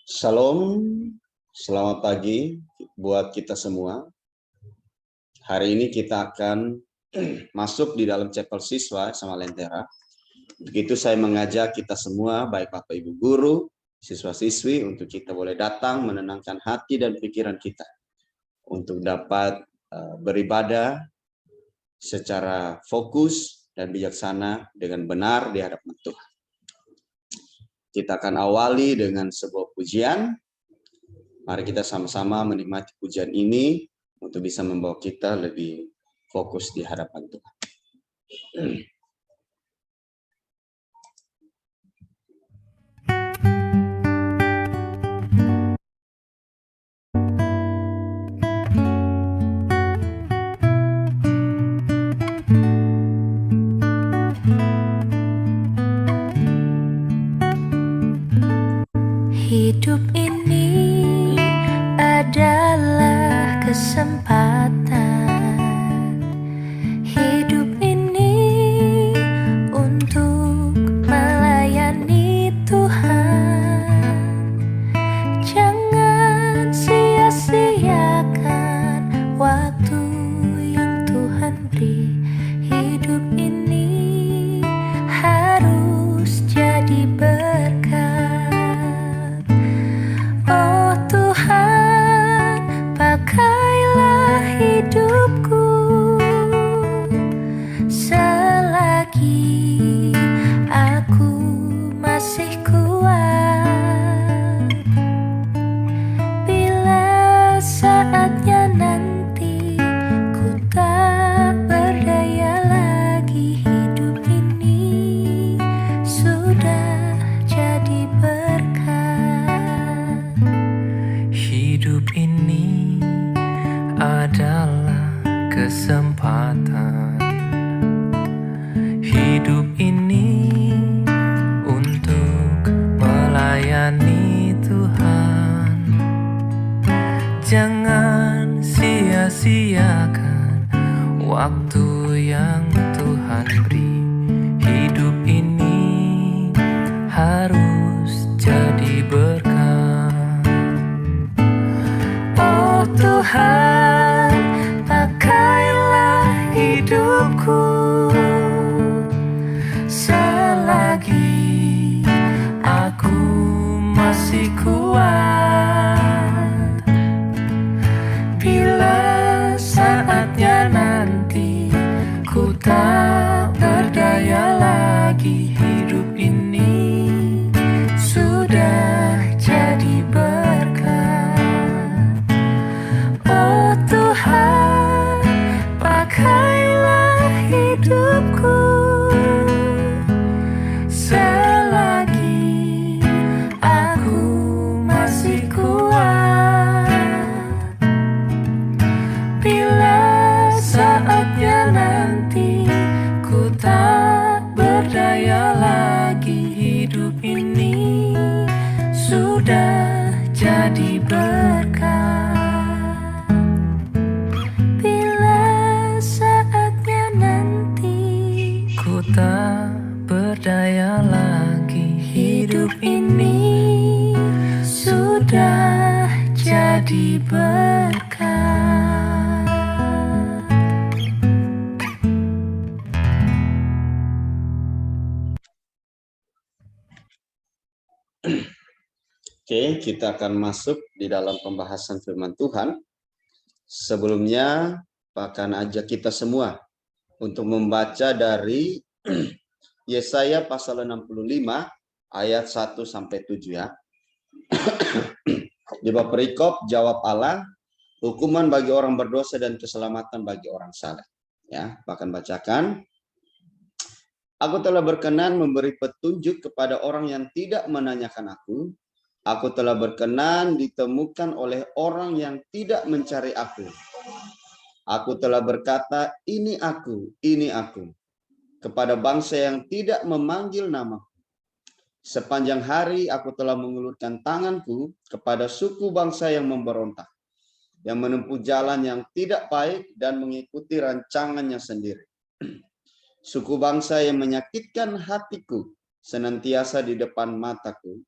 Shalom, selamat pagi buat kita semua. Hari ini kita akan masuk di dalam chapel siswa sama Lentera. Begitu saya mengajak kita semua, baik Bapak Ibu Guru, siswa-siswi, untuk kita boleh datang menenangkan hati dan pikiran kita. Untuk dapat beribadah secara fokus dan bijaksana dengan benar di hadapan Tuhan. Kita akan awali dengan sebuah pujian. Mari kita sama-sama menikmati pujian ini untuk bisa membawa kita lebih fokus di hadapan Tuhan. Hidup ini adalah kesempatan. Hidup ini untuk melayani Tuhan. Jangan sia-siakan waktu yang Tuhan beri. Hidup ini harus jadi berkat. Oh Tuhan, pakailah hidupku selagi aku masih kuat. Bila saatnya nanti ku tak berdaya lagi, hidup ini sudah jadi berkat. Hidup ini adalah kesempatan. Hidup ini untuk melayani Tuhan. Jangan sia-siakan waktu yang Tuhan beri. Hidup ini harus jadi berkat. Oh Tuhan, pakailah hidupku selagi aku masih kuat. Bila saatnya nanti ku tak berdaya lagi, hidup ini sudah jadi berkat. Oh Tuhan, pakailah hidupku selagi aku masih kuat. Bila saatnya nanti ku tak berdaya lagi, hidup ini sudah jadi berkat. Bila saatnya nanti Ku tak berdaya lagi, hidup ini sudah jadi berkat. Oke, kita akan masuk di dalam pembahasan firman Tuhan. Sebelumnya, akan ajak kita semua untuk membaca dari Yesaya pasal 65 ayat 1-7 ya. Di bab perikop jawab Allah, hukuman bagi orang berdosa dan keselamatan bagi orang salah. Ya, bahkan bacakan. Aku telah berkenan memberi petunjuk kepada orang yang tidak menanyakan aku. Aku telah berkenan ditemukan oleh orang yang tidak mencari aku. Aku telah berkata, ini aku, kepada bangsa yang tidak memanggil namaku. Sepanjang hari aku telah mengulurkan tanganku kepada suku bangsa yang memberontak, yang menempuh jalan yang tidak baik dan mengikuti rancangannya sendiri. Suku bangsa yang menyakitkan hatiku senantiasa di depan mataku,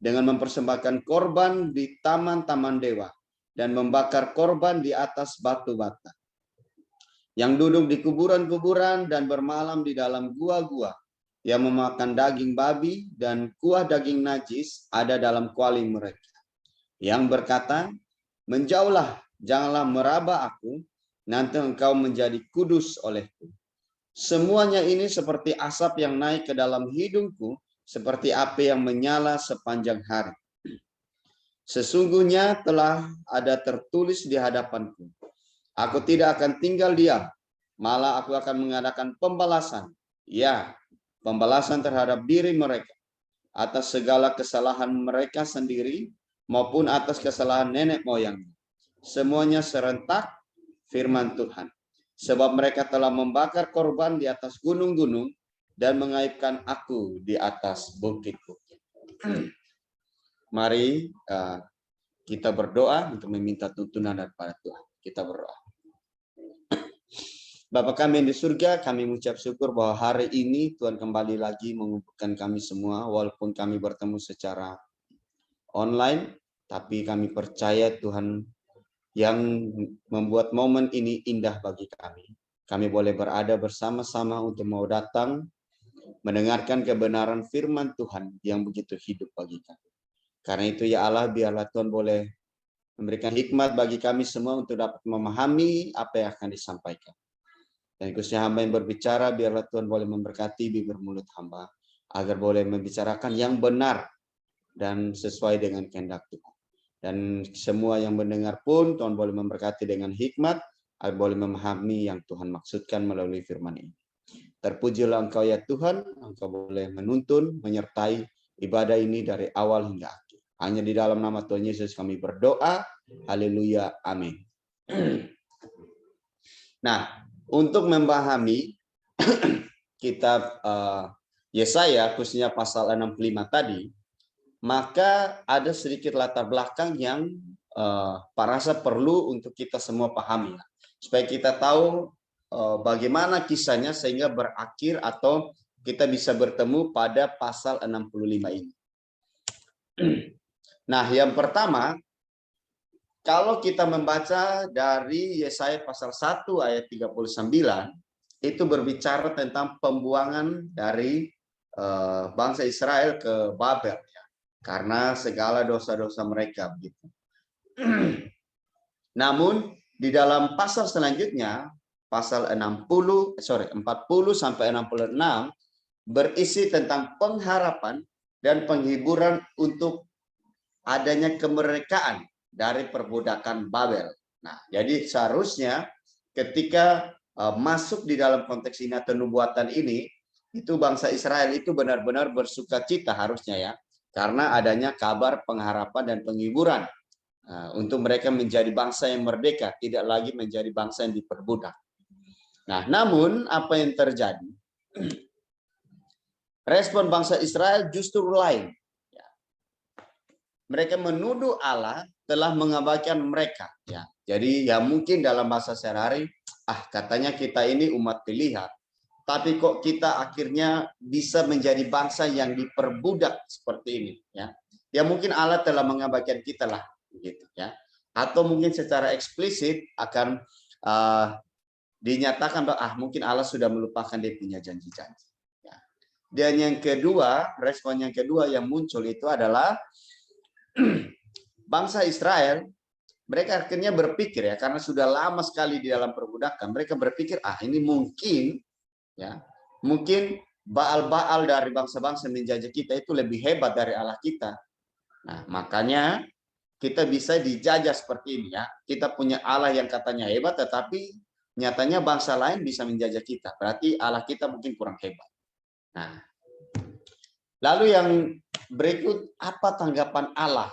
dengan mempersembahkan korban di taman-taman dewa, dan membakar korban di atas batu bata. Yang duduk di kuburan-kuburan dan bermalam di dalam gua-gua, yang memakan daging babi dan kuah daging najis ada dalam kuali mereka. Yang berkata, menjauhlah, janganlah meraba aku, nanti engkau menjadi kudus olehku. Semuanya ini seperti asap yang naik ke dalam hidungku, seperti api yang menyala sepanjang hari. Sesungguhnya telah ada tertulis di hadapanku, aku tidak akan tinggal diam, malah aku akan mengadakan pembalasan. Ya, pembalasan terhadap diri mereka, atas segala kesalahan mereka sendiri, maupun atas kesalahan nenek moyang. Semuanya serentak, firman Tuhan. Sebab mereka telah membakar korban di atas gunung-gunung dan mengaibkan aku di atas bukit-bukit. Mari kita berdoa untuk meminta tuntunan daripada Tuhan. Kita berdoa. Bapa kami yang di surga, kami mengucap syukur bahwa hari ini Tuhan kembali lagi mengumpulkan kami semua, walaupun kami bertemu secara online, tapi kami percaya Tuhan yang membuat momen ini indah bagi kami. Kami boleh berada bersama-sama untuk mau datang mendengarkan kebenaran firman Tuhan yang begitu hidup bagi kami. Karena itu ya Allah, biarlah Tuhan boleh memberikan hikmat bagi kami semua untuk dapat memahami apa yang akan disampaikan. Dan khususnya hamba yang berbicara, biarlah Tuhan boleh memberkati bibir mulut hamba, agar boleh membicarakan yang benar dan sesuai dengan kehendak Tuhan. Dan semua yang mendengar pun Tuhan boleh memberkati dengan hikmat, agar boleh memahami yang Tuhan maksudkan melalui firman ini. Terpujilah Engkau ya Tuhan, Engkau boleh menuntun, menyertai ibadah ini dari awal hingga akhir. Hanya di dalam nama Tuhan Yesus kami berdoa. Haleluya. Amin. Nah, untuk memahami kitab Yesaya, khususnya pasal 65 tadi, maka ada sedikit latar belakang yang Pak Rasa perlu untuk kita semua pahami, supaya kita tahu bagaimana kisahnya sehingga berakhir atau kita bisa bertemu pada pasal 65 ini. Nah, yang pertama, kalau kita membaca dari Yesaya pasal 1 ayat 39, itu berbicara tentang pembuangan dari bangsa Israel ke Babel, ya, karena segala dosa-dosa mereka begitu. Namun di dalam pasal selanjutnya, pasal 40 sampai 66 berisi tentang pengharapan dan penghiburan untuk adanya kemerdekaan dari perbudakan Babel. Nah, jadi seharusnya ketika masuk di dalam konteks ini atau nubuatan ini, itu bangsa Israel itu benar-benar bersukacita harusnya ya, karena adanya kabar pengharapan dan penghiburan untuk mereka menjadi bangsa yang merdeka, tidak lagi menjadi bangsa yang diperbudak. Nah, namun apa yang terjadi? Respon bangsa Israel justru lain. Mereka menuduh Allah telah mengabaikan mereka. Ya, jadi ya mungkin dalam bahasa sehari-hari, katanya kita ini umat pilihan, tapi kok kita akhirnya bisa menjadi bangsa yang diperbudak seperti ini. Ya mungkin Allah telah mengabaikan kita lah, gitu ya. Atau mungkin secara eksplisit akan dinyatakan bahwa mungkin Allah sudah melupakan dia punya janji-janji. Ya. Dan yang kedua, respon yang kedua yang muncul itu adalah bangsa Israel, mereka akhirnya berpikir ya, karena sudah lama sekali di dalam perbudakan, mereka berpikir ini mungkin ya, mungkin baal-baal dari bangsa-bangsa menjajah kita itu lebih hebat dari Allah kita. Nah, makanya kita bisa dijajah seperti ini ya. Kita punya Allah yang katanya hebat, tetapi nyatanya bangsa lain bisa menjajah kita. Berarti Allah kita mungkin kurang hebat. Nah, lalu yang berikut, apa tanggapan Allah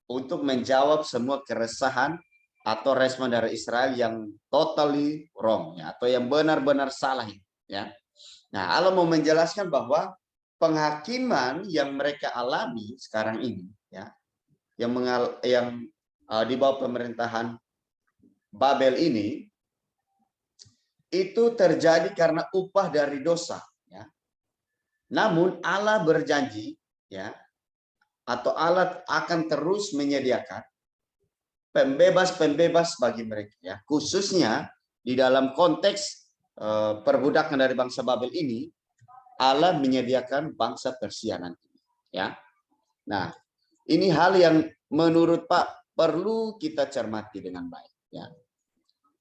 untuk menjawab semua keresahan atau respon dari Israel yang totally wrong ya, atau yang benar-benar salah ya. Nah, Allah mau menjelaskan bahwa penghakiman yang mereka alami sekarang ini ya, yang di bawah pemerintahan Babel ini itu terjadi karena upah dari dosa ya. Namun Allah berjanji, ya, atau Allah akan terus menyediakan pembebas-pembebas bagi mereka, ya, khususnya di dalam konteks perbudakan dari bangsa Babel ini. Allah menyediakan bangsa Persia nanti, ya. Nah, ini hal yang menurut Pak perlu kita cermati dengan baik, ya.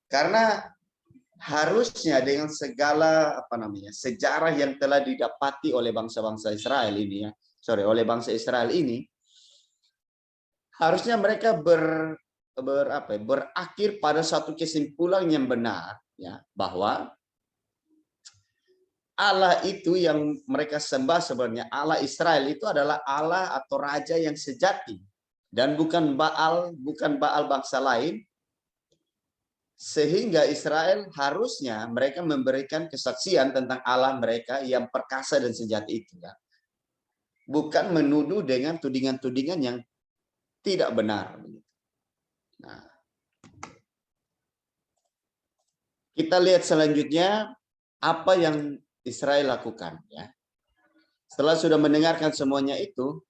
Karena harusnya dengan segala sejarah yang telah didapati oleh bangsa-bangsa Israel ini, ya, oleh bangsa Israel ini, harusnya mereka berakhir pada satu kesimpulan yang benar, ya, bahwa Allah itu yang mereka sembah sebenarnya, Allah Israel itu adalah Allah atau raja yang sejati dan bukan Baal bangsa lain, sehingga Israel harusnya mereka memberikan kesaksian tentang Allah mereka yang perkasa dan sejati itu, ya. Bukan menuduh dengan tudingan-tudingan yang tidak benar. Nah, kita lihat selanjutnya apa yang Israel lakukan, ya. Setelah sudah mendengarkan semuanya itu,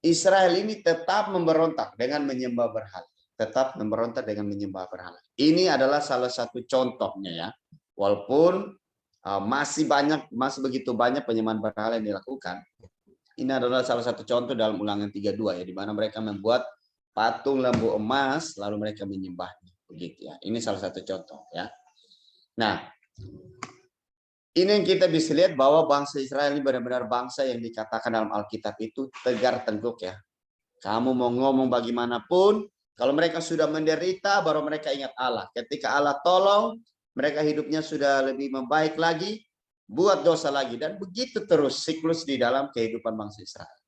Israel ini tetap memberontak dengan menyembah berhala. Tetap memberontak dengan menyembah berhala. Ini adalah salah satu contohnya, ya. Walaupun masih begitu banyak penyembahan berhala yang dilakukan. Ini adalah salah satu contoh dalam Ulangan 32, ya, di mana mereka membuat patung lembu emas lalu mereka menyembahnya, begitu, ya. Ini salah satu contoh, ya. Nah, ini yang kita bisa lihat bahwa bangsa Israel ini benar-benar bangsa yang dikatakan dalam Alkitab itu tegar tengkuk, ya. Kamu mau ngomong bagaimanapun, kalau mereka sudah menderita, baru mereka ingat Allah. Ketika Allah tolong, mereka hidupnya sudah lebih membaik lagi, buat dosa lagi. Dan begitu terus siklus di dalam kehidupan bangsa Israel.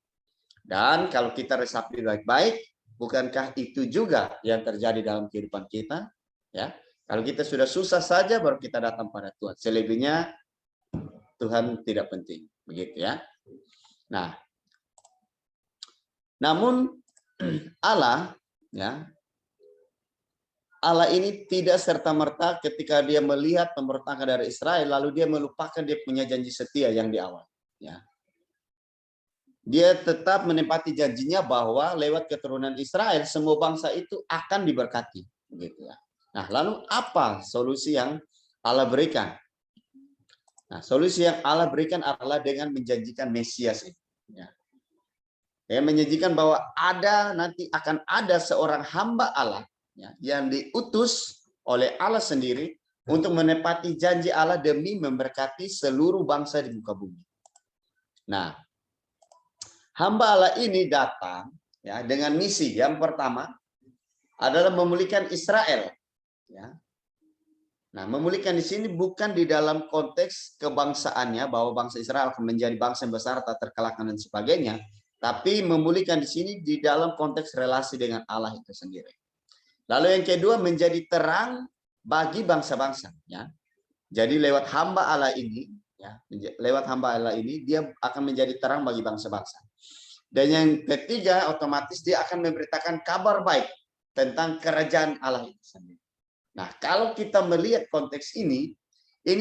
Dan kalau kita resapi baik-baik, bukankah itu juga yang terjadi dalam kehidupan kita? Ya, kalau kita sudah susah saja, baru kita datang pada Tuhan. Selebihnya, Tuhan tidak penting, begitu, ya. Nah, namun Allah, ya, Allah ini tidak serta-merta ketika dia melihat pemberontakan dari Israel, lalu dia melupakan dia punya janji setia yang di awal, ya. Dia tetap menepati janjinya bahwa lewat keturunan Israel semua bangsa itu akan diberkati, begitu, ya. Nah, lalu apa solusi yang Allah berikan? Nah, solusi yang Allah berikan adalah dengan menjanjikan Mesias itu, ya. Yang menjanjikan bahwa nanti akan ada seorang hamba Allah, ya, yang diutus oleh Allah sendiri untuk menepati janji Allah demi memberkati seluruh bangsa di muka bumi. Nah, hamba Allah ini datang, ya, dengan misi yang pertama adalah memulihkan Israel, ya. Nah, memulihkan di sini bukan di dalam konteks kebangsaannya bahwa bangsa Israel akan menjadi bangsa yang besar tak terkalahkan dan sebagainya, tapi memulihkan di sini di dalam konteks relasi dengan Allah itu sendiri. Lalu yang kedua, menjadi terang bagi bangsa-bangsa, ya. Jadi lewat hamba Allah ini, ya, lewat hamba Allah ini dia akan menjadi terang bagi bangsa-bangsa. Dan yang ketiga, otomatis dia akan memberitakan kabar baik tentang kerajaan Allah itu sendiri. Nah, kalau kita melihat konteks ini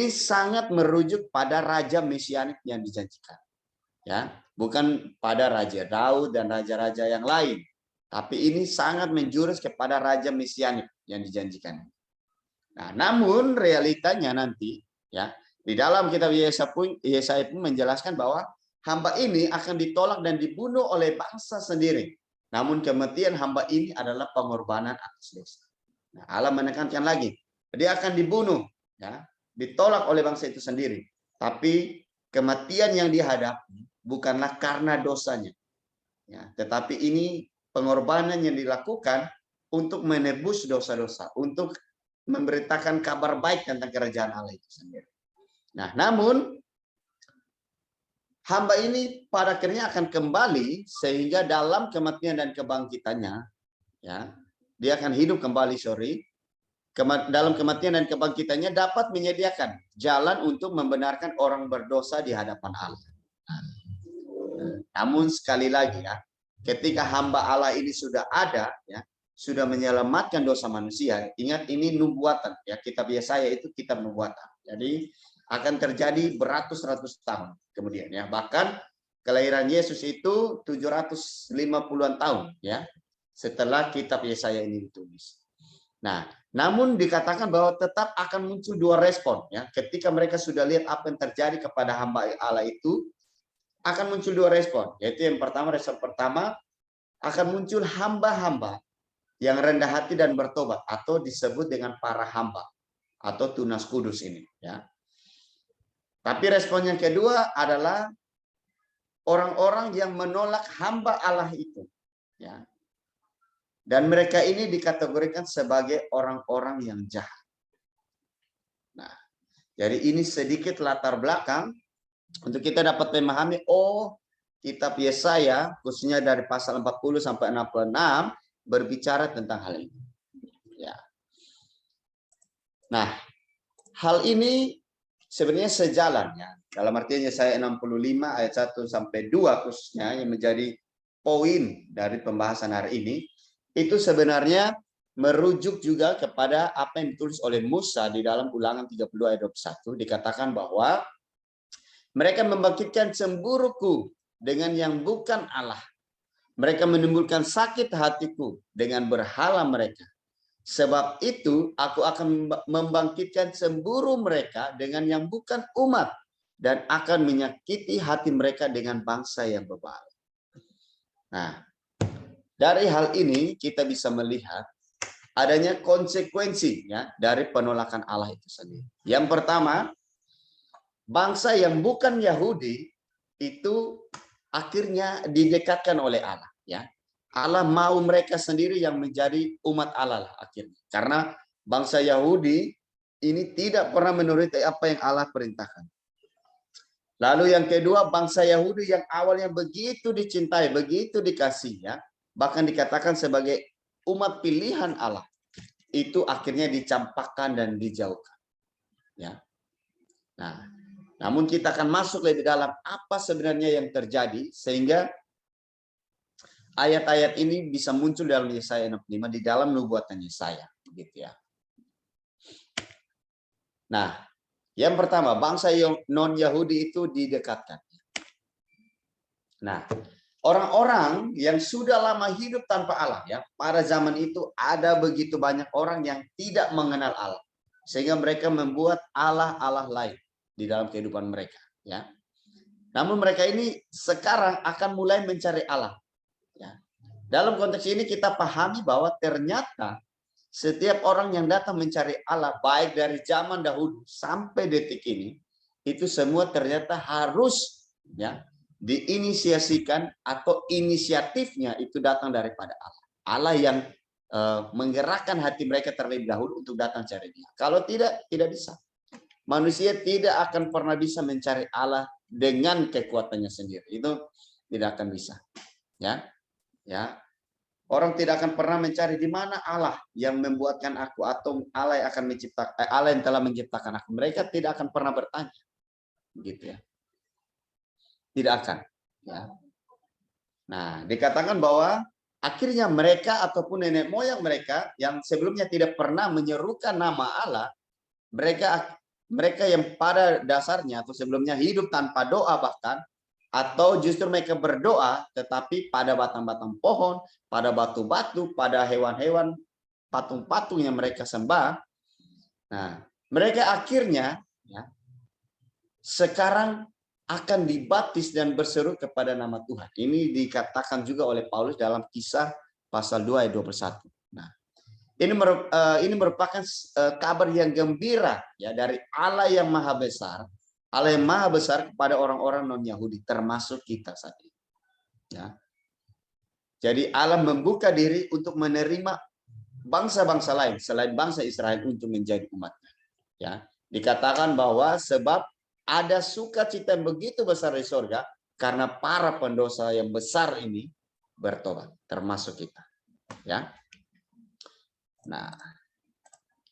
sangat merujuk pada raja mesianik yang dijanjikan, ya, bukan pada raja Daud dan raja-raja yang lain, tapi ini sangat menjurus kepada raja mesianik yang dijanjikan. Nah, namun realitanya nanti, ya, di dalam kitab Yesaya pun menjelaskan bahwa hamba ini akan ditolak dan dibunuh oleh bangsa sendiri. Namun kematian hamba ini adalah pengorbanan atas dosa. Nah, Allah menekankan lagi, dia akan dibunuh, ya, ditolak oleh bangsa itu sendiri. Tapi kematian yang dihadapi bukanlah karena dosanya, ya, tetapi ini pengorbanan yang dilakukan untuk menebus dosa-dosa, untuk memberitakan kabar baik tentang kerajaan Allah itu sendiri. Nah, namun hamba ini pada akhirnya akan kembali sehingga dalam kematian dan kebangkitannya, ya, dia akan hidup kembali, dalam kematian dan kebangkitannya dapat menyediakan jalan untuk membenarkan orang berdosa di hadapan Allah. Namun sekali lagi, ya, ketika hamba Allah ini sudah ada, ya, sudah menyelamatkan dosa manusia, ingat ini nubuatan, ya, kitab Yesaya itu kitab nubuatan. Jadi akan terjadi beratus-ratus tahun kemudian ya. Bahkan kelahiran Yesus itu 750-an tahun ya setelah kitab Yesaya ini ditulis. Nah, namun dikatakan bahwa tetap akan muncul dua respon ya. Ketika mereka sudah lihat apa yang terjadi kepada hamba Allah itu, akan muncul dua respon. Yaitu yang pertama, respon pertama akan muncul hamba-hamba yang rendah hati dan bertobat atau disebut dengan para hamba atau tunas kudus ini ya. Tapi respon yang kedua adalah orang-orang yang menolak hamba Allah itu ya. Dan mereka ini dikategorikan sebagai orang-orang yang jahat. Nah, jadi ini sedikit latar belakang untuk kita dapat memahami kitab Yesaya khususnya dari pasal 40 sampai 66 berbicara tentang hal ini. Ya. Nah, hal ini sebenarnya sejalan ya. Dalam artinya Yesaya 65 ayat 1 sampai 2 khususnya yang menjadi poin dari pembahasan hari ini, itu sebenarnya merujuk juga kepada apa yang ditulis oleh Musa di dalam Ulangan 32 ayat 21. Dikatakan bahwa mereka membangkitkan cemburuku dengan yang bukan Allah. Mereka menimbulkan sakit hatiku dengan berhala mereka. Sebab itu aku akan membangkitkan cemburu mereka dengan yang bukan umat dan akan menyakiti hati mereka dengan bangsa yang bebal. Nah, dari hal ini kita bisa melihat adanya konsekuensi ya dari penolakan Allah itu sendiri. Yang pertama, bangsa yang bukan Yahudi itu akhirnya didekatkan oleh Allah ya. Allah mau mereka sendiri yang menjadi umat Allah lah akhirnya. Karena bangsa Yahudi ini tidak pernah menuruti apa yang Allah perintahkan. Lalu yang kedua, bangsa Yahudi yang awalnya begitu dicintai, begitu dikasih ya, bahkan dikatakan sebagai umat pilihan Allah, itu akhirnya dicampakkan dan dijauhkan. Ya. Nah, namun kita akan masuk lebih dalam apa sebenarnya yang terjadi sehingga ayat-ayat ini bisa muncul dalam Yesaya 65 di dalam nubuatan Yesaya, gitu ya. Nah, yang pertama, bangsa non-Yahudi itu didekatkan. Nah, orang-orang yang sudah lama hidup tanpa Allah ya, pada zaman itu ada begitu banyak orang yang tidak mengenal Allah, sehingga mereka membuat Allah-Allah lain di dalam kehidupan mereka ya. Namun mereka ini sekarang akan mulai mencari Allah. Ya. Dalam konteks ini kita pahami bahwa ternyata setiap orang yang datang mencari Allah, baik dari zaman dahulu sampai detik ini, itu semua ternyata harus ya diinisiasikan atau inisiatifnya itu datang daripada Allah. Allah yang menggerakkan hati mereka terlebih dahulu untuk datang cari Dia. Kalau tidak bisa. Manusia tidak akan pernah bisa mencari Allah dengan kekuatannya sendiri. Itu tidak akan bisa. Ya. Ya. Orang tidak akan pernah mencari di mana Allah yang membuatkan aku atau Allah yang akan menciptakan Allah yang telah menciptakan aku. Mereka tidak akan pernah bertanya. Begitu ya. Tidak akan, ya. Nah, dikatakan bahwa akhirnya mereka ataupun nenek moyang mereka yang sebelumnya tidak pernah menyerukan nama Allah, mereka yang pada dasarnya atau sebelumnya hidup tanpa doa bahkan, atau justru mereka berdoa tetapi pada batang-batang pohon, pada batu-batu, pada hewan-hewan, patung-patung yang mereka sembah. Nah, mereka akhirnya ya, sekarang akan dibaptis dan berseru kepada nama Tuhan. Ini dikatakan juga oleh Paulus dalam Kisah pasal 2 ayat 21. Nah, ini merupakan kabar yang gembira ya dari Allah yang maha besar. Allah yang maha besar kepada orang-orang non-Yahudi, termasuk kita saat ini. Ya. Jadi Allah membuka diri untuk menerima bangsa-bangsa lain selain bangsa Israel untuk menjadi umatnya. Ya. Dikatakan bahwa sebab ada sukacita yang begitu besar di surga karena para pendosa yang besar ini bertobat, termasuk kita. Ya. Nah,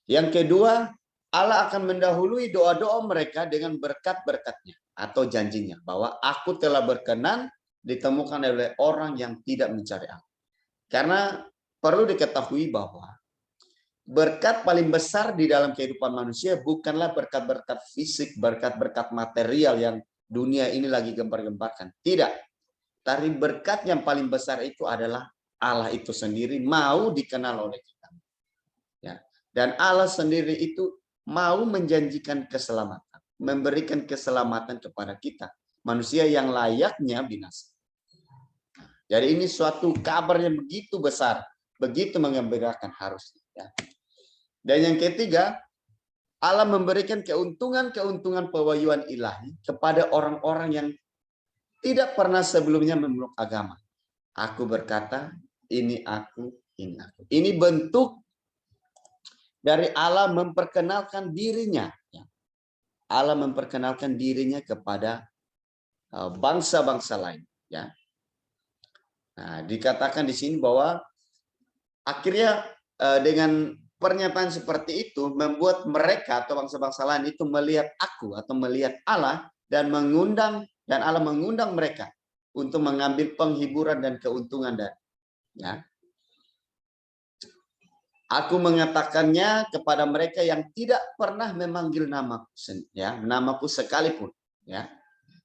yang kedua, Allah akan mendahului doa-doa mereka dengan berkat-berkatnya atau janjinya bahwa aku telah berkenan ditemukan oleh orang yang tidak mencari Allah. Karena perlu diketahui bahwa berkat paling besar di dalam kehidupan manusia bukanlah berkat-berkat fisik, berkat-berkat material yang dunia ini lagi gembar-gembarkan. Tidak. Tapi berkat yang paling besar itu adalah Allah itu sendiri mau dikenal oleh kita. Ya. Dan Allah sendiri itu mau menjanjikan keselamatan, memberikan keselamatan kepada kita, manusia yang layaknya binasa. Jadi ini suatu kabar yang begitu besar, begitu mengembirakan harusnya. Ya. Dan yang ketiga, Allah memberikan keuntungan-keuntungan pewahyuan ilahi kepada orang-orang yang tidak pernah sebelumnya memeluk agama. Aku berkata, ini aku, ini aku. Ini bentuk dari Allah memperkenalkan dirinya. Allah memperkenalkan dirinya kepada bangsa-bangsa lain. Ya. Nah, dikatakan di sini bahwa akhirnya dengan pernyataan seperti itu membuat mereka atau bangsa-bangsa lain itu melihat aku atau melihat Allah dan Allah mengundang mereka untuk mengambil penghiburan dan keuntungan dari. Ya. Aku mengatakannya kepada mereka yang tidak pernah memanggil namaku, ya, namaku sekalipun, ya.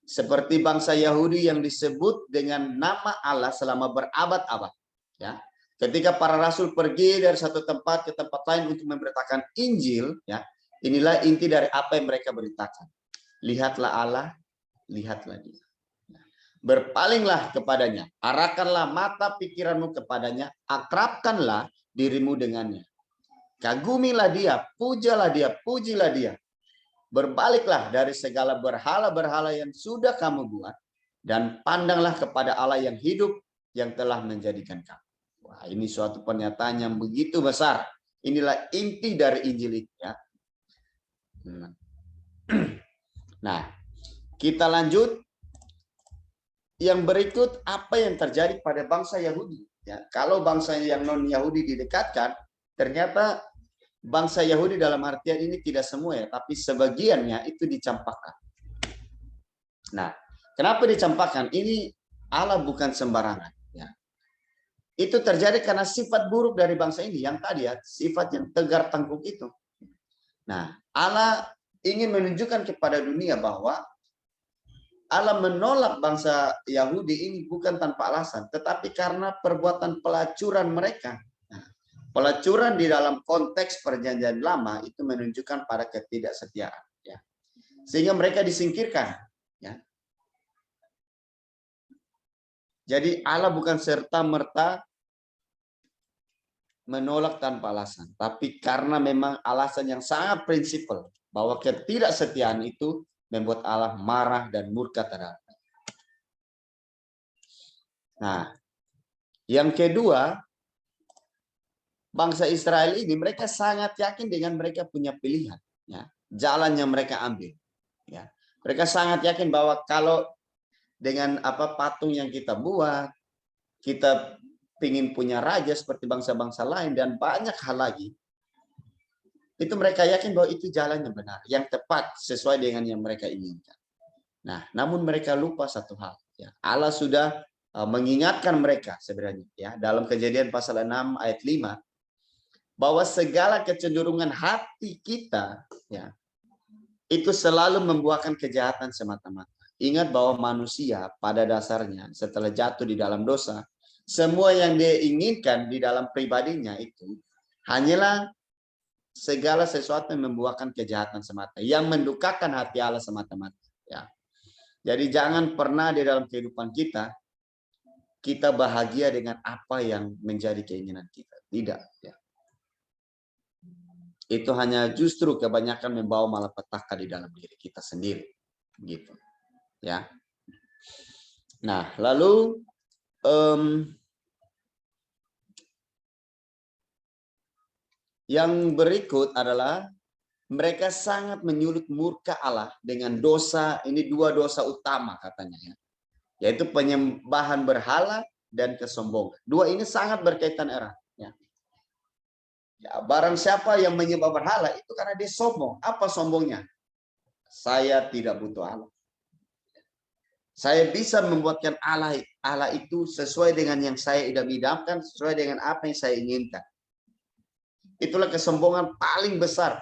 Seperti bangsa Yahudi yang disebut dengan nama Allah selama berabad-abad, ya. Ketika para rasul pergi dari satu tempat ke tempat lain untuk memberitakan Injil, ya, inilah inti dari apa yang mereka beritakan. Lihatlah Allah, lihatlah Dia. Berpalinglah kepadanya, arahkanlah mata pikiranmu kepadanya, akrabkanlah dirimu dengannya. Kagumilah Dia, pujilah Dia. Berbaliklah dari segala berhala-berhala yang sudah kamu buat, dan pandanglah kepada Allah yang hidup yang telah menjadikan kamu. Wah, ini suatu pernyataan yang begitu besar. Inilah inti dari Injil itu, ya. Nah, kita lanjut. Yang berikut apa yang terjadi pada bangsa Yahudi. Ya, kalau bangsa yang non-Yahudi didekatkan, ternyata bangsa Yahudi dalam artian ini tidak semua ya, tapi sebagiannya itu dicampakkan. Nah, kenapa dicampakkan? Ini Allah bukan sembarangan. Ya. Itu terjadi karena sifat buruk dari bangsa ini, yang tadi ya, sifat yang tegar tangguh itu. Nah, Allah ingin menunjukkan kepada dunia bahwa Allah menolak bangsa Yahudi ini bukan tanpa alasan, tetapi karena perbuatan pelacuran mereka. Nah, pelacuran di dalam konteks perjanjian lama itu menunjukkan pada ketidaksetiaan. Ya. Sehingga mereka disingkirkan. Ya. Jadi Allah bukan serta-merta menolak tanpa alasan, tapi karena memang alasan yang sangat prinsipal bahwa ketidaksetiaan itu membuat Allah marah dan murka terhadap. Nah, yang kedua, bangsa Israel ini mereka sangat yakin dengan mereka punya pilihan, ya, jalan yang mereka ambil. Ya. Mereka sangat yakin bahwa kalau dengan patung yang kita buat, kita ingin punya raja seperti bangsa-bangsa lain dan banyak hal lagi. Itu mereka yakin bahwa itu jalan yang benar, yang tepat sesuai dengan yang mereka inginkan. Nah, namun mereka lupa satu hal. Ya. Allah sudah mengingatkan mereka sebenarnya, ya, dalam Kejadian pasal 6 ayat 5, bahwa segala kecenderungan hati kita, ya, itu selalu membuahkan kejahatan semata-mata. Ingat bahwa manusia pada dasarnya setelah jatuh di dalam dosa, semua yang dia inginkan di dalam pribadinya itu hanyalah segala sesuatu yang membuahkan kejahatan semata, yang mendukakan hati Allah semata-mata. Ya. Jadi jangan pernah di dalam kehidupan kita bahagia dengan apa yang menjadi keinginan kita. Tidak. Ya. Itu hanya justru kebanyakan membawa malapetaka di dalam diri kita sendiri. Gitu. Ya. Nah, lalu yang berikut adalah mereka sangat menyulut murka Allah dengan dosa, ini dua dosa utama katanya, ya, yaitu penyembahan berhala dan kesombongan. Dua ini sangat berkaitan erat. Ya. Ya, barang siapa yang menyembah berhala itu karena dia sombong. Apa sombongnya? Saya tidak butuh Allah. Saya bisa membuatkan Allah itu sesuai dengan yang saya idam-idamkan, sesuai dengan apa yang saya inginkan. Itulah kesombongan paling besar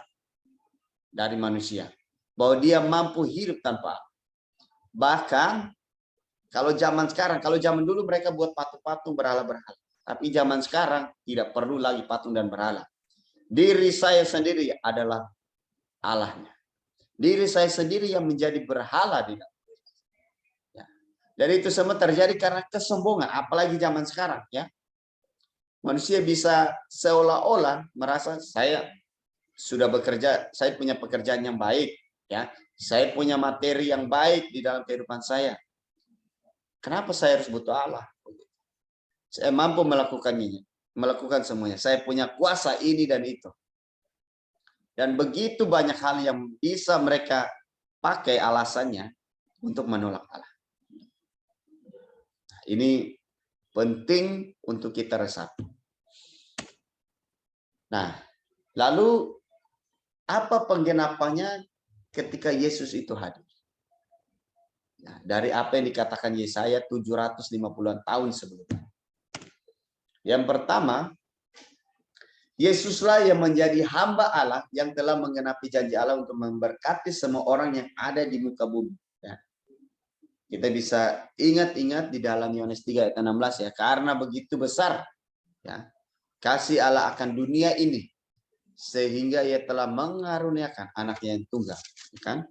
dari manusia, bahwa dia mampu hidup tanpa Allah. Bahkan kalau zaman sekarang, kalau zaman dulu mereka buat patung-patung, berhala-berhala. Tapi zaman sekarang tidak perlu lagi patung dan berhala. Diri saya sendiri adalah Allahnya. Diri saya sendiri yang menjadi berhala di dalam. Ya. Dan itu semua terjadi karena kesombongan, apalagi zaman sekarang. Ya, manusia bisa seolah-olah merasa saya sudah bekerja, saya punya pekerjaan yang baik. Ya, saya punya materi yang baik di dalam kehidupan saya. Kenapa saya harus butuh Allah? Saya mampu melakukan ini, melakukan semuanya. Saya punya kuasa ini dan itu. Dan begitu banyak hal yang bisa mereka pakai alasannya untuk menolak Allah. Ini penting untuk kita resapi. Nah, lalu apa penggenapannya ketika Yesus itu hadir? Nah, dari apa yang dikatakan Yesaya 750-an tahun sebelumnya. Yang pertama, Yesuslah yang menjadi hamba Allah yang telah menggenapi janji Allah untuk memberkati semua orang yang ada di muka bumi. Ya. Kita bisa ingat-ingat di dalam Yohanes 3 ayat 16 ya, karena begitu besar ya kasih Allah akan dunia ini sehingga ia telah mengaruniakan anaknya yang tunggal, kan?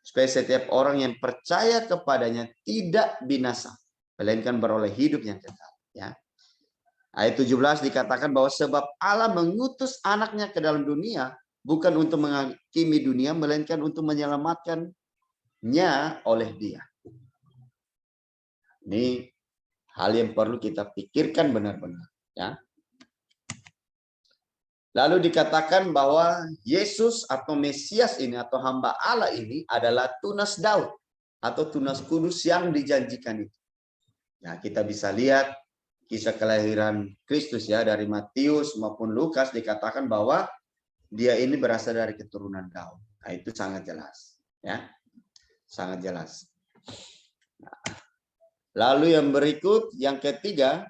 Supaya setiap orang yang percaya kepadanya tidak binasa, melainkan beroleh hidup yang kekal. Ya. Ayat 17 dikatakan bahwa sebab Allah mengutus anaknya ke dalam dunia bukan untuk menghakimi dunia, melainkan untuk menyelamatkannya oleh dia. Ini hal yang perlu kita pikirkan benar-benar. Ya. Lalu dikatakan bahwa Yesus atau Mesias ini atau hamba Allah ini adalah tunas Daud atau tunas kudus yang dijanjikan itu. Nah, kita bisa lihat kisah kelahiran Kristus ya, dari Matius maupun Lukas dikatakan bahwa dia ini berasal dari keturunan Daud. Nah, itu sangat jelas ya. Sangat jelas. Nah, lalu yang berikut, yang ketiga,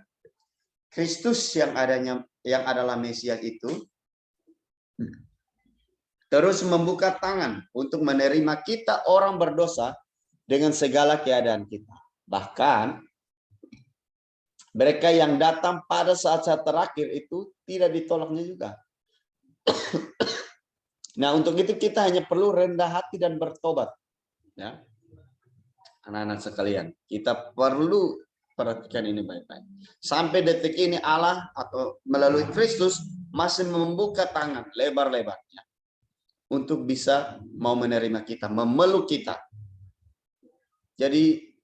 Kristus yang adalah Mesias itu terus membuka tangan untuk menerima kita orang berdosa dengan segala keadaan kita. Bahkan mereka yang datang pada saat-saat terakhir itu tidak ditolaknya juga. Nah, untuk itu kita hanya perlu rendah hati dan bertobat. Ya, anak-anak sekalian, kita perlu perhatikan ini baik-baik. Sampai detik ini Allah atau melalui Kristus masih membuka tangan lebar-lebarnya untuk bisa mau menerima kita, memeluk kita. Jadi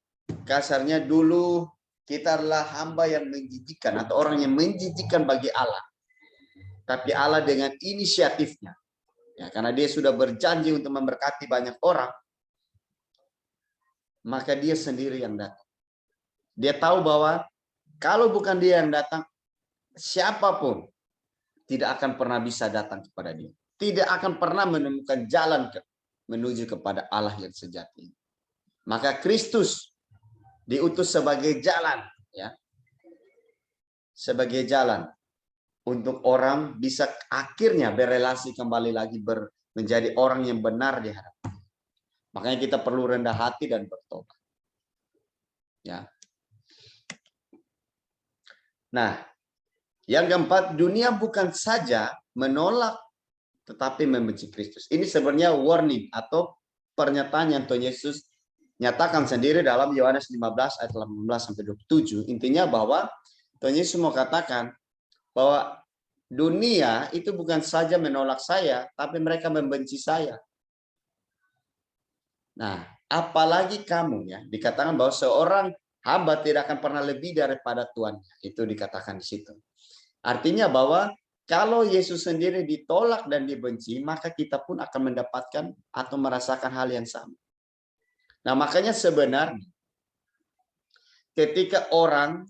kasarnya dulu kita adalah hamba yang menjijikkan atau orang yang menjijikkan bagi Allah. Tapi Allah dengan inisiatifnya, ya, karena dia sudah berjanji untuk memberkati banyak orang, maka dia sendiri yang datang. Dia tahu bahwa kalau bukan dia yang datang, siapapun tidak akan pernah bisa datang kepada dia. Tidak akan pernah menemukan jalan menuju kepada Allah yang sejati. Maka Kristus diutus sebagai jalan, ya, sebagai jalan untuk orang bisa akhirnya berelasi kembali lagi menjadi orang yang benar di hadapan. Makanya kita perlu rendah hati dan bertobat. Ya. Nah, yang keempat, dunia bukan saja menolak tetapi membenci Kristus. Ini sebenarnya warning atau pernyataan yang Tuhan Yesus nyatakan sendiri dalam Yohanes 15 ayat 18 sampai 27. Intinya bahwa Tuhan Yesus mau katakan bahwa dunia itu bukan saja menolak saya, tapi mereka membenci saya. Nah, apalagi kamu ya, dikatakan bahwa seorang hamba tidak akan pernah lebih daripada Tuhan. Itu dikatakan di situ. Artinya bahwa kalau Yesus sendiri ditolak dan dibenci, maka kita pun akan mendapatkan atau merasakan hal yang sama. Nah, makanya sebenarnya ketika orang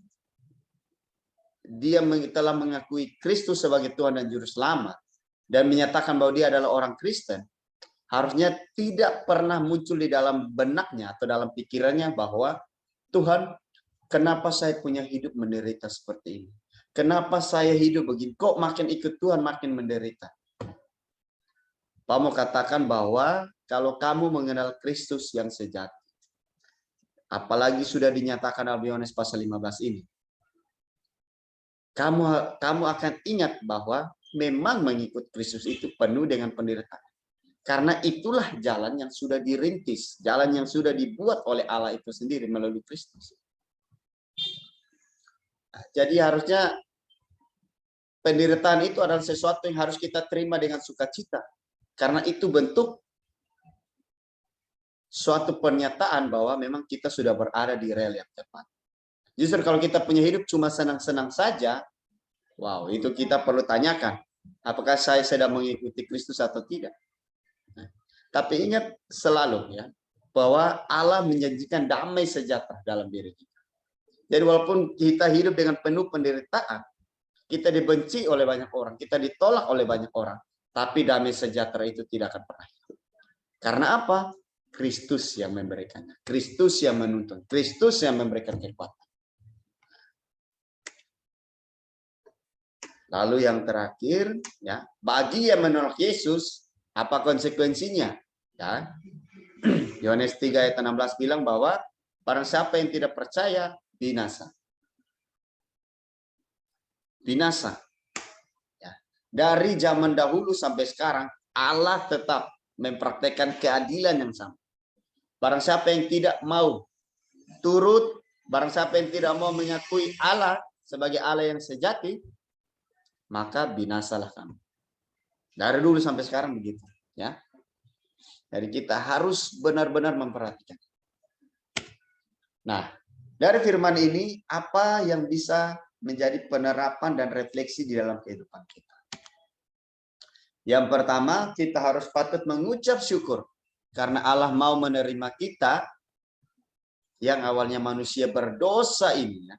dia telah mengakui Kristus sebagai Tuhan dan Juru Selamat dan menyatakan bahwa dia adalah orang Kristen, harusnya tidak pernah muncul di dalam benaknya atau dalam pikirannya bahwa Tuhan, kenapa saya punya hidup menderita seperti ini? Kenapa saya hidup begini? Kok makin ikut Tuhan makin menderita? Pak mau katakan bahwa kalau kamu mengenal Kristus yang sejati, apalagi sudah dinyatakan dalam Yohanes pasal 15 ini, kamu akan ingat bahwa memang mengikut Kristus itu penuh dengan penderitaan. Karena itulah jalan yang sudah dirintis, jalan yang sudah dibuat oleh Allah itu sendiri melalui Kristus. Jadi harusnya penderitaan itu adalah sesuatu yang harus kita terima dengan sukacita. Karena itu bentuk suatu pernyataan bahwa memang kita sudah berada di rel yang tepat. Justru kalau kita punya hidup cuma senang-senang saja, wow, itu kita perlu tanyakan, apakah saya sedang mengikuti Kristus atau tidak. Nah, tapi ingat selalu ya, bahwa Allah menjanjikan damai sejahtera dalam diri kita. Jadi walaupun kita hidup dengan penuh penderitaan, kita dibenci oleh banyak orang, kita ditolak oleh banyak orang, tapi damai sejahtera itu tidak akan pernah hidup. Karena apa? Kristus yang memberikannya, Kristus yang menuntun, Kristus yang memberikan kekuatan. Lalu yang terakhir, ya, bagi yang menolak Yesus, apa konsekuensinya? Ya, Yohanes 3 ayat 16 bilang bahwa barang siapa yang tidak percaya binasa. Binasa. Ya. Dari zaman dahulu sampai sekarang, Allah tetap mempraktekkan keadilan yang sama. Barang siapa yang tidak mau turut, barang siapa yang tidak mau mengakui Allah sebagai Allah yang sejati, maka binasalah kamu. Dari dulu sampai sekarang begitu, ya. Jadi kita harus benar-benar memperhatikan. Nah, dari firman ini apa yang bisa menjadi penerapan dan refleksi di dalam kehidupan kita? Yang pertama, kita harus patut mengucap syukur karena Allah mau menerima kita yang awalnya manusia berdosa ini, ya.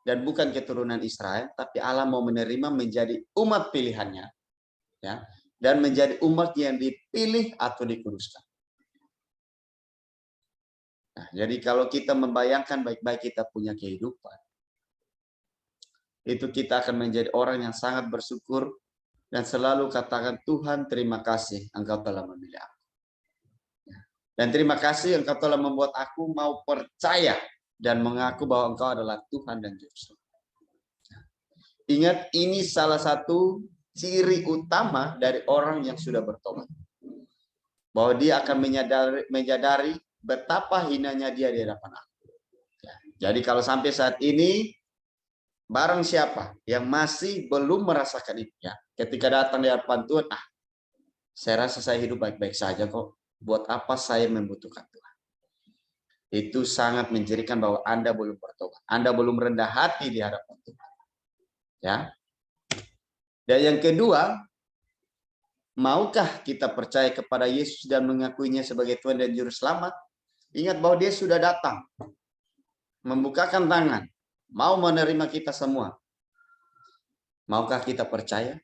Dan bukan keturunan Israel, tapi Allah mau menerima menjadi umat pilihannya, ya, dan menjadi umat yang dipilih atau dikuduskan. Nah, jadi kalau kita membayangkan baik-baik kita punya kehidupan, itu kita akan menjadi orang yang sangat bersyukur dan selalu katakan, Tuhan terima kasih Engkau telah memilih aku. Dan terima kasih Engkau telah membuat aku mau percaya dan mengaku bahwa Engkau adalah Tuhan dan Juru Selamat. Ingat, ini salah satu ciri utama dari orang yang sudah bertobat. Bahwa dia akan menyadari betapa hinanya dia di hadapan aku. Jadi kalau sampai saat ini, barang siapa yang masih belum merasakan itu, ya, ketika datang di hadapan Tuhan, saya rasa saya hidup baik-baik saja kok. Buat apa saya membutuhkan Tuhan? Itu sangat menjadikan bahwa Anda belum bertobat. Anda belum rendah hati di hadapan Tuhan. Ya. Dan yang kedua, maukah kita percaya kepada Yesus dan mengakuinya sebagai Tuhan dan Juru Selamat? Ingat bahwa dia sudah datang. Membukakan tangan. Mau menerima kita semua. Maukah kita percaya?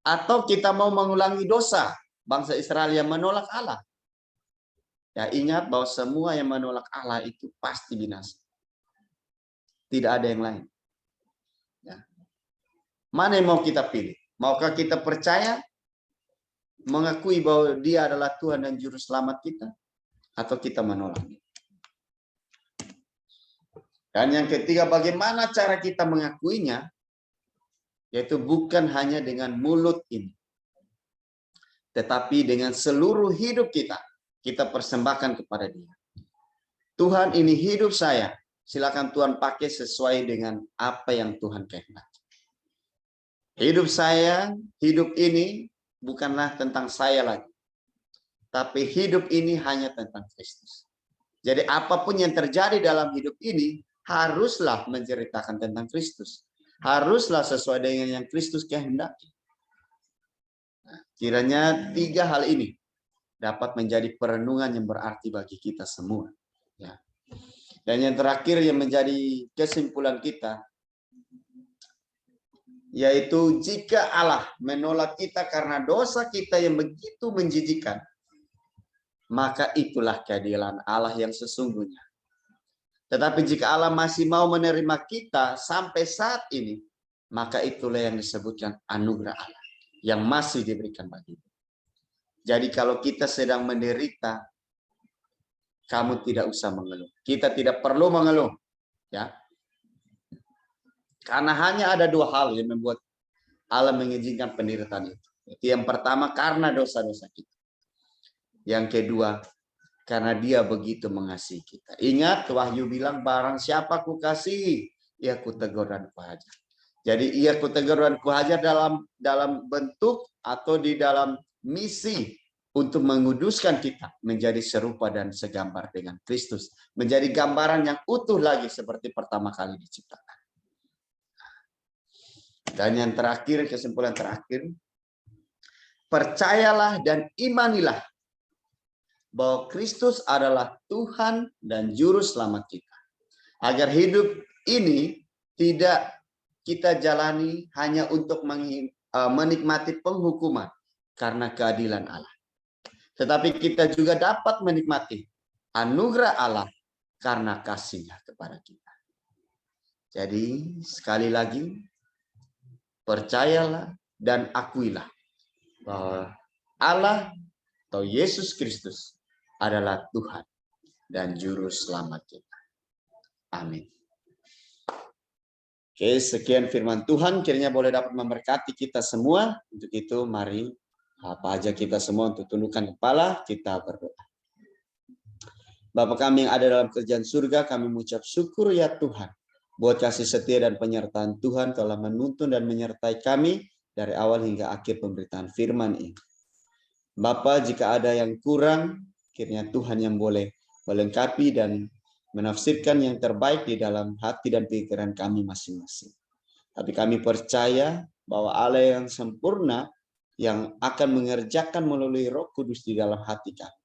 Atau kita mau mengulangi dosa bangsa Israel yang menolak Allah? Ya, ingat bahwa semua yang menolak Allah itu pasti binasa. Tidak ada yang lain. Ya. Mana yang mau kita pilih? Maukah kita percaya, mengakui bahwa dia adalah Tuhan dan Juru Selamat kita? Atau kita menolak? Dan yang ketiga, bagaimana cara kita mengakuinya? Yaitu bukan hanya dengan mulut ini, tetapi dengan seluruh hidup kita. Kita persembahkan kepada dia. Tuhan, ini hidup saya. Silakan Tuhan pakai sesuai dengan apa yang Tuhan kehendaki. Hidup saya, hidup ini bukanlah tentang saya lagi. Tapi hidup ini hanya tentang Kristus. Jadi apapun yang terjadi dalam hidup ini, haruslah menceritakan tentang Kristus. Haruslah sesuai dengan yang Kristus kehendaki. Nah, kiranya 3 hal ini dapat menjadi perenungan yang berarti bagi kita semua. Ya. Dan yang terakhir yang menjadi kesimpulan kita, yaitu jika Allah menolak kita karena dosa kita yang begitu menjijikkan, maka itulah keadilan Allah yang sesungguhnya. Tetapi jika Allah masih mau menerima kita sampai saat ini, maka itulah yang disebutkan anugerah Allah yang masih diberikan bagi kita. Jadi kalau kita sedang menderita, kamu tidak usah mengeluh. Kita tidak perlu mengeluh, ya. Karena hanya ada dua hal yang membuat Allah mengizinkan penderitaan itu. Yang pertama karena dosa-dosa kita. Yang kedua karena Dia begitu mengasihi kita. Ingat Wahyu bilang barang siapa kukasihi, ia kutegur dan kuhajar. Jadi ia kutegur dan kuhajar dalam bentuk atau di dalam misi untuk menguduskan kita menjadi serupa dan segambar dengan Kristus, menjadi gambaran yang utuh lagi seperti pertama kali diciptakan. Dan yang terakhir, kesimpulan terakhir, percayalah dan imanilah bahwa Kristus adalah Tuhan dan Juru Selamat kita. Agar hidup ini tidak kita jalani hanya untuk menikmati penghukuman karena keadilan Allah. Tetapi kita juga dapat menikmati anugerah Allah karena kasih-Nya kepada kita. Jadi sekali lagi, percayalah dan akuilah bahwa Allah atau Yesus Kristus adalah Tuhan dan Juru Selamat kita. Amin. Oke, sekian firman Tuhan, kiranya boleh dapat memberkati kita semua. Untuk itu mari apa aja kita semua untuk tundukkan kepala, kita berdoa. Bapa kami yang ada dalam kerajaan surga, kami mengucap syukur ya Tuhan, buat kasih setia dan penyertaan Tuhan telah menuntun dan menyertai kami dari awal hingga akhir pemberitaan firman ini. Bapa, jika ada yang kurang, kiranya Tuhan yang boleh melengkapi dan menafsirkan yang terbaik di dalam hati dan pikiran kami masing-masing. Tapi kami percaya bahwa Allah yang sempurna yang akan mengerjakan melalui Roh Kudus di dalam hati kami.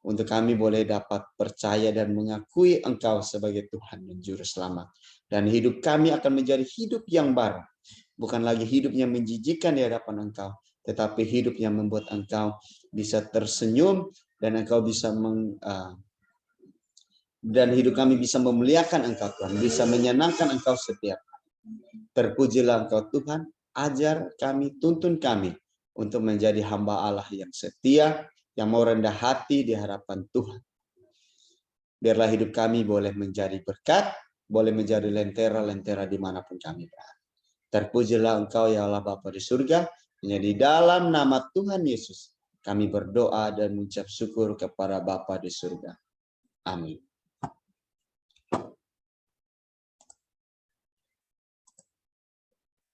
Untuk kami boleh dapat percaya dan mengakui Engkau sebagai Tuhan dan Juru Selamat. Dan hidup kami akan menjadi hidup yang baru. Bukan lagi hidup yang menjijikkan di hadapan Engkau, tetapi hidup yang membuat Engkau bisa tersenyum dan Engkau bisa dan hidup kami bisa memuliakan Engkau Tuhan, bisa menyenangkan Engkau setiap hari. Terpujilah Engkau Tuhan, ajar kami, tuntun kami untuk menjadi hamba Allah yang setia, yang mau rendah hati di hadapan Tuhan. Biarlah hidup kami boleh menjadi berkat, boleh menjadi lentera-lentera dimanapun kami berada. Terpujilah Engkau ya Allah Bapa di surga, hanya di dalam nama Tuhan Yesus kami berdoa dan mengucap syukur kepada Bapa di surga. Amin.